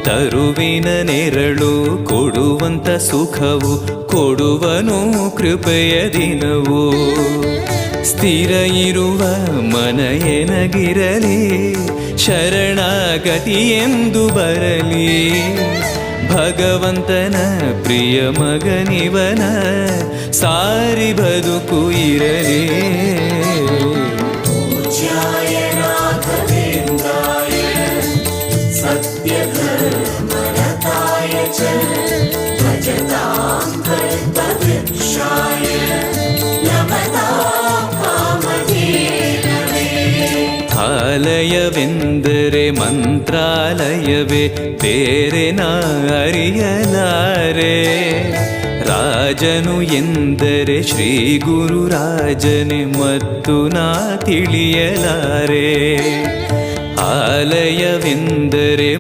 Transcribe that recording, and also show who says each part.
Speaker 1: ತರುವಿನ ನೆರಳು ಕೊಡುವಂತ ಸುಖವು ಕೊಡುವನು ಕೃಪೆಯ ದಿನವು. ಸ್ಥಿರ ಇರುವ ಮನ ಎನಗಿರಲಿ ಶರಣಾಗತಿ ಎಂದು ಬರಲಿ. ಭಗವಂತನ ಪ್ರಿಯ ಮಗನಿವನ ಸಾರಿ ಬದುಕು ಇರಲಿ. ಆಲಯವೆಂದರೆ ಮಂತ್ರಾಲಯವೇ ಬೇರೆ ನಾ ಅರಿಯಲಾರೆ. ರಾಜನು ಎಂದರೆ ಶ್ರೀ ಗುರುರಾಜನೇ ಮತ್ತು ನಾ ತಿಳಿಯಲಾರೆ. ಆಲಯವೆಂದರೆ